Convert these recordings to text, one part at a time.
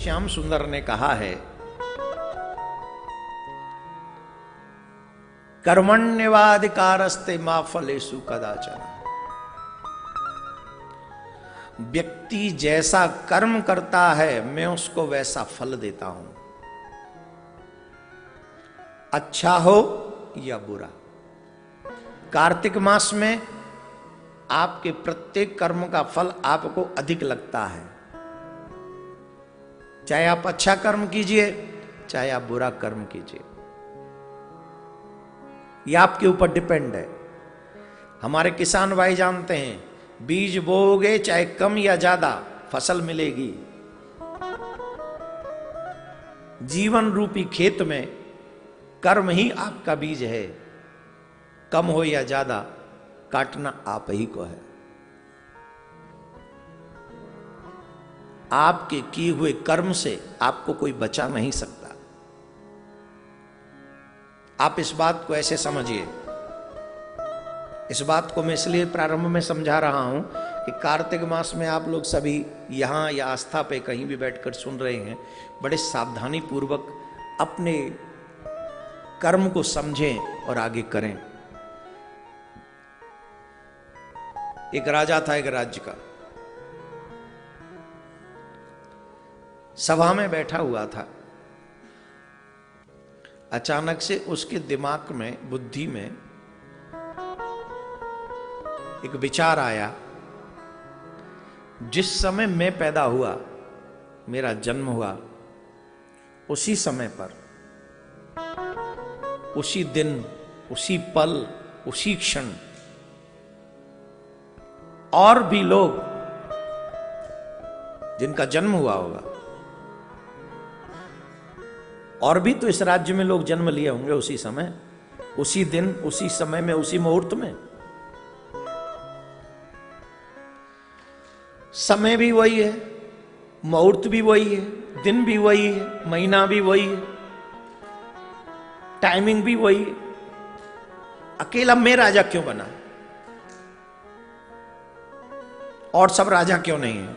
श्याम सुंदर ने कहा है, कर्मण्यवाधिकारस्ते मा फलेषु कदाचन। व्यक्ति जैसा कर्म करता है मैं उसको वैसा फल देता हूं, अच्छा हो या बुरा। कार्तिक मास में आपके प्रत्येक कर्म का फल आपको अधिक लगता है, चाहे आप अच्छा कर्म कीजिए चाहे आप बुरा कर्म कीजिए, यह आपके ऊपर डिपेंड है। हमारे किसान भाई जानते हैं, बीज बोओगे चाहे कम या ज्यादा फसल मिलेगी। जीवन रूपी खेत में कर्म ही आपका बीज है, कम हो या ज्यादा काटना आप ही को है। आपके किए हुए कर्म से आपको कोई बचा नहीं सकता। आप इस बात को ऐसे समझिए। इस बात को मैं इसलिए प्रारंभ में समझा रहा हूं कि कार्तिक मास में आप लोग सभी यहां या आस्था पे कहीं भी बैठकर सुन रहे हैं, बड़े सावधानी पूर्वक अपने कर्म को समझें और आगे करें। एक राजा था एक राज्य का, सभा में बैठा हुआ था। अचानक से उसके दिमाग में, बुद्धि में एक विचार आया, जिस समय मैं पैदा हुआ, मेरा जन्म हुआ, उसी समय पर, उसी दिन, उसी पल, उसी क्षण और भी लोग जिनका जन्म हुआ होगा, और भी तो इस राज्य में लोग जन्म लिए होंगे उसी समय, उसी दिन, उसी समय में, उसी मुहूर्त में। समय भी वही है, मुहूर्त भी वही है, दिन भी वही है, महीना भी वही है, टाइमिंग भी वही है। अकेला मैं राजा क्यों बना और सब राजा क्यों नहीं है?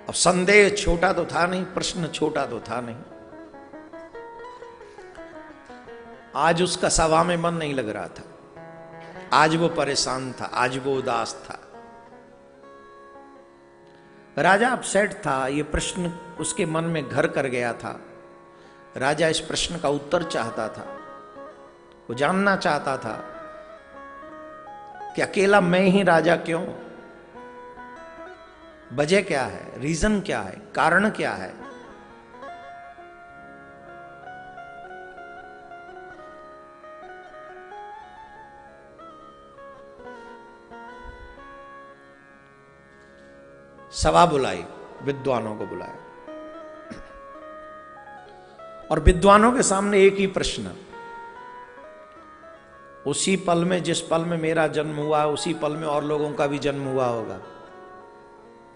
अब संदेह छोटा तो था नहीं, प्रश्न छोटा तो था नहीं। आज उसका सभा में मन नहीं लग रहा था, आज वो परेशान था, आज वो उदास था। राजा अपसेट था, ये प्रश्न उसके मन में घर कर गया था। राजा इस प्रश्न का उत्तर चाहता था, वो जानना चाहता था कि अकेला मैं ही राजा क्यों? वजह क्या है, रीजन क्या है, कारण क्या है? सभा बुलाई, विद्वानों को बुलाया और विद्वानों के सामने एक ही प्रश्न, उसी पल में, जिस पल में मेरा जन्म हुआ, उसी पल में और लोगों का भी जन्म हुआ होगा,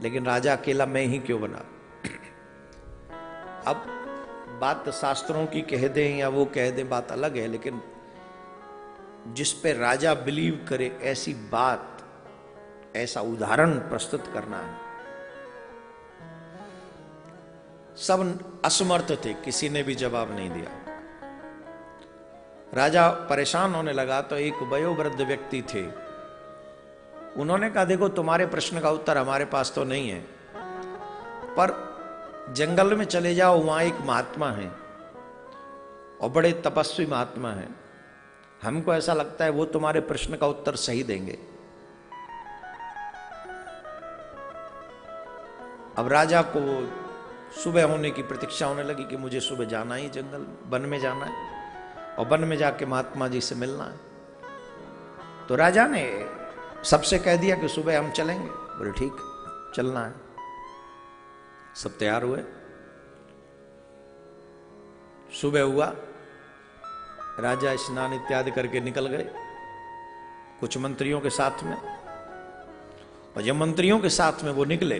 लेकिन राजा अकेला मैं ही क्यों बना? अब बात शास्त्रों की कह दें या वो कह दें, बात अलग है, लेकिन जिस पे राजा बिलीव करे ऐसी बात, ऐसा उदाहरण प्रस्तुत करना है। सब असमर्थ थे, किसी ने भी जवाब नहीं दिया। राजा परेशान होने लगा तो एक वयोवृद्ध व्यक्ति थे, उन्होंने कहा, देखो तुम्हारे प्रश्न का उत्तर हमारे पास तो नहीं है, पर जंगल में चले जाओ, वहां एक महात्मा है और बड़े तपस्वी महात्मा है, हमको ऐसा लगता है वो तुम्हारे प्रश्न का उत्तर सही देंगे। अब राजा को सुबह होने की प्रतीक्षा होने लगी कि मुझे सुबह जाना ही, जंगल वन में जाना है और वन में जाके महात्मा जी से मिलना है। तो राजा ने सबसे कह दिया कि सुबह हम चलेंगे। बोले ठीक, चलना है। सब तैयार हुए, सुबह हुआ, राजा स्नान इत्यादि करके निकल गए कुछ मंत्रियों के साथ में। और जब मंत्रियों के साथ में वो निकले,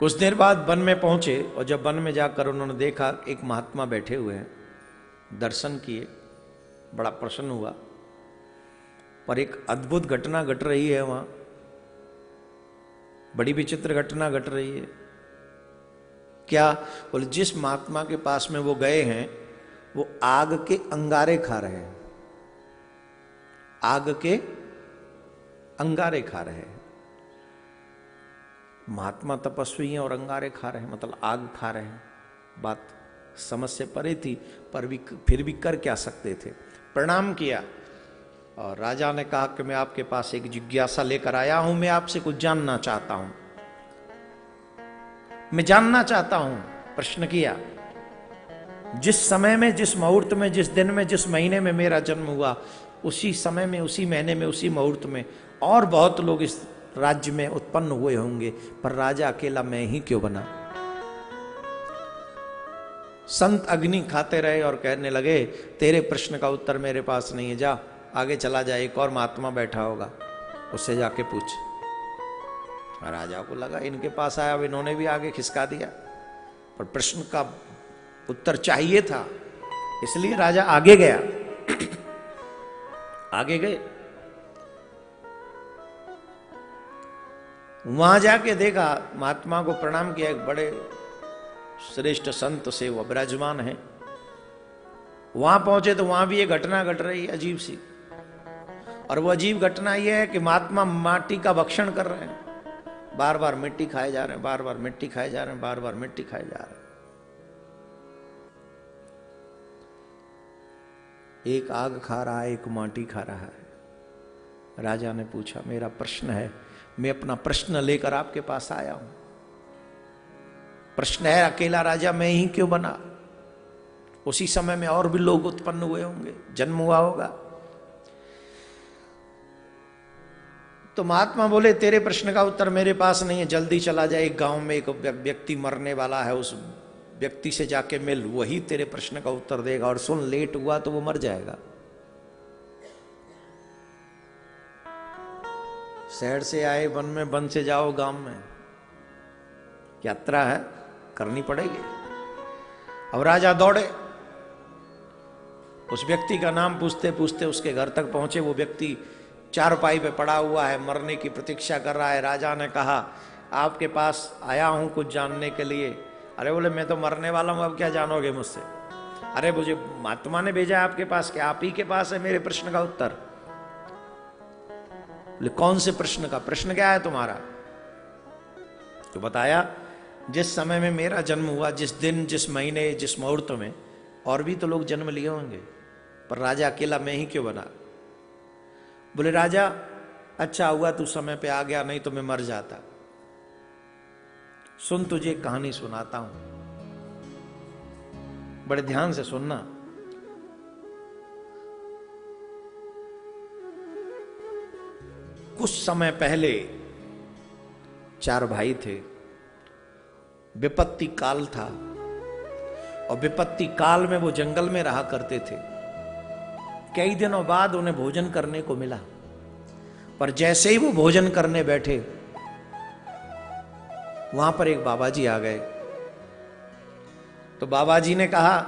कुछ देर बाद वन में पहुंचे और जब वन में जाकर उन्होंने देखा एक महात्मा बैठे हुए हैं, दर्शन किए, बड़ा प्रसन्न हुआ। पर एक अद्भुत घटना घट रही है वहां, बड़ी विचित्र घटना घट रही है। क्या? बोले जिस महात्मा के पास में वो गए हैं वो आग के अंगारे खा रहे हैं, आग के अंगारे खा रहे हैं। महात्मा तपस्वी हैं और अंगारे खा रहे हैं, मतलब आग खा रहे हैं। बात समझ से परे थी, पर भी फिर भी कर क्या सकते थे। प्रणाम किया और राजा ने कहा कि मैं आपके पास एक जिज्ञासा लेकर आया हूं, मैं आपसे कुछ जानना चाहता हूं, मैं जानना चाहता हूं। प्रश्न किया, जिस समय में, जिस मुहूर्त में, जिस दिन में, जिस महीने में मेरा जन्म हुआ, उसी समय में, उसी महीने में, उसी मुहूर्त में और बहुत लोग इस राज्य में उत्पन्न हुए होंगे, पर राजा अकेला मैं ही क्यों बना? संत अग्नि खाते रहे और कहने लगे, तेरे प्रश्न का उत्तर मेरे पास नहीं है, जा आगे चला जाए, एक और महात्मा बैठा होगा, उससे जाके पूछ। राजा को लगा इनके पास आया, अब इन्होंने भी आगे खिसका दिया, पर प्रश्न का उत्तर चाहिए था, इसलिए राजा आगे गया। आगे गए, वहां जाके देखा, महात्मा को प्रणाम किया, एक बड़े श्रेष्ठ संत से वो विराजमान है। वहां पहुंचे तो वहां भी ये घटना घट रही है अजीब सी, और वो अजीब घटना ये है कि महात्मा माटी का भक्षण कर रहे हैं, बार बार मिट्टी खाए जा रहे हैं, बार बार मिट्टी खाए जा रहे हैं, बार बार मिट्टी खाए जा रहे हैं। एक आग खा रहा है, एक माटी खा रहा है। राजा ने पूछा, मेरा प्रश्न है, मैं अपना प्रश्न लेकर आपके पास आया हूं। प्रश्न है, अकेला राजा मैं ही क्यों बना? उसी समय में और भी लोग उत्पन्न हुए होंगे, जन्म हुआ होगा। तो महात्मा बोले, तेरे प्रश्न का उत्तर मेरे पास नहीं है, जल्दी चला जाए, एक गांव में एक व्यक्ति मरने वाला है, उस व्यक्ति से जाके मिल, वही तेरे प्रश्न का उत्तर देगा। और सुन, लेट हुआ तो वो मर जाएगा। शहर से आए वन में, वन से जाओ गांव में, यात्रा है, करनी पड़ेगी। अब राजा दौड़े, उस व्यक्ति का नाम पूछते पूछते उसके घर तक पहुंचे। वो व्यक्ति चारपाई पे पड़ा हुआ है, मरने की प्रतीक्षा कर रहा है। राजा ने कहा, आपके पास आया हूं कुछ जानने के लिए। अरे बोले, मैं तो मरने वाला हूं, अब क्या जानोगे मुझसे? अरे मुझे महात्मा ने भेजा आपके पास, क्या आप ही के पास है मेरे प्रश्न का उत्तर? बोले, कौन से प्रश्न का? प्रश्न क्या है तुम्हारा? तो बताया, जिस समय में मेरा जन्म हुआ, जिस दिन, जिस महीने, जिस मुहूर्त में, और भी तो लोग जन्म लिए होंगे, पर राजा अकेला मैं ही क्यों बना? बोले, राजा अच्छा हुआ तू समय पे आ गया, नहीं तो मैं मर जाता। सुन, तुझे एक कहानी सुनाता हूं, बड़े ध्यान से सुनना। कुछ समय पहले 4 भाई थे, विपत्ति काल था, और विपत्ति काल में वो जंगल में रहा करते थे। कई दिनों बाद उन्हें भोजन करने को मिला, पर जैसे ही वो भोजन करने बैठे, वहां पर एक बाबा जी आ गए। तो बाबा जी ने कहा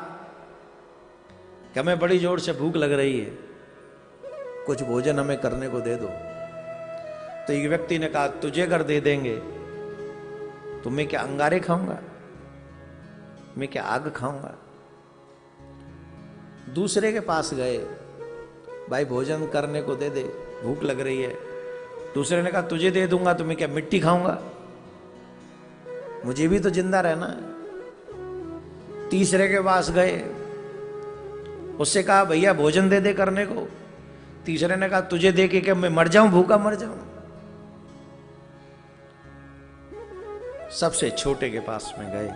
कि हमें बड़ी जोर से भूख लग रही है, कुछ भोजन हमें करने को दे दो। तो एक व्यक्ति ने कहा, तुझे अगर दे देंगे तो मैं क्या अंगारे खाऊंगा? मैं क्या आग खाऊंगा? दूसरे के पास गए, भाई भोजन करने को दे दे, भूख लग रही है। दूसरे ने कहा, तुझे दे दूंगा तो मैं क्या मिट्टी खाऊंगा? मुझे भी तो जिंदा रहना है। तीसरे के पास गए, उससे कहा, भैया भोजन दे दे करने को। तीसरे ने कहा, तुझे दे के क्या मैं मर जाऊं, भूखा मर जाऊं? सबसे छोटे के पास में गए,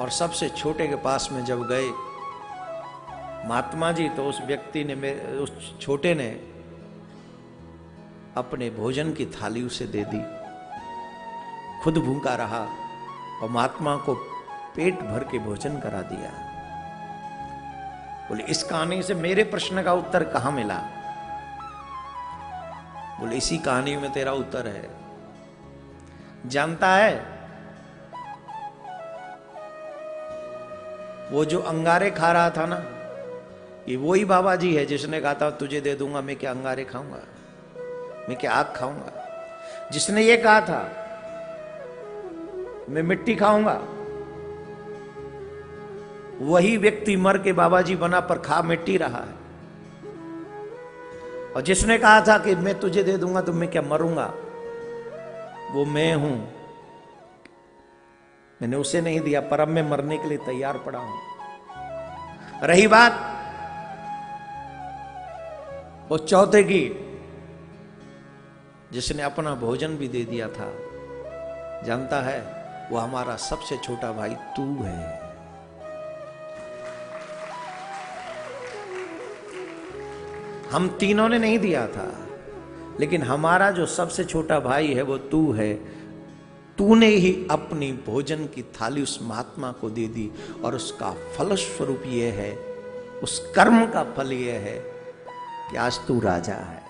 और सबसे छोटे के पास में जब गए महात्मा जी, तो उस व्यक्ति ने, उस छोटे ने अपने भोजन की थाली उसे दे दी, खुद भूखा रहा और महात्मा को पेट भर के भोजन करा दिया। बोले, इस कहानी से मेरे प्रश्न का उत्तर कहां मिला? बोले, इसी कहानी में तेरा उत्तर है। जानता है, वो जो अंगारे खा रहा था ना, कि वही बाबा जी है जिसने कहा था तुझे दे दूंगा, मैं क्या अंगारे खाऊंगा, मैं क्या आग खाऊंगा। जिसने ये कहा था मैं मिट्टी खाऊंगा, वही व्यक्ति मर के बाबा जी बना पर खा मिट्टी रहा है। और जिसने कहा था कि मैं तुझे दे दूंगा तो मैं क्या मरूंगा, वो मैं हूं। मैंने उसे नहीं दिया पर अब मैं मरने के लिए तैयार पड़ा हूं। रही बात वो चौथे की, जिसने अपना भोजन भी दे दिया था, जानता है वो हमारा सबसे छोटा भाई तू है। हम तीनों ने नहीं दिया था, लेकिन हमारा जो सबसे छोटा भाई है वो तू है। तूने ही अपनी भोजन की थाली उस महात्मा को दे दी, और उसका फलस्वरूप यह है, उस कर्म का फल यह है कि आज तू राजा है।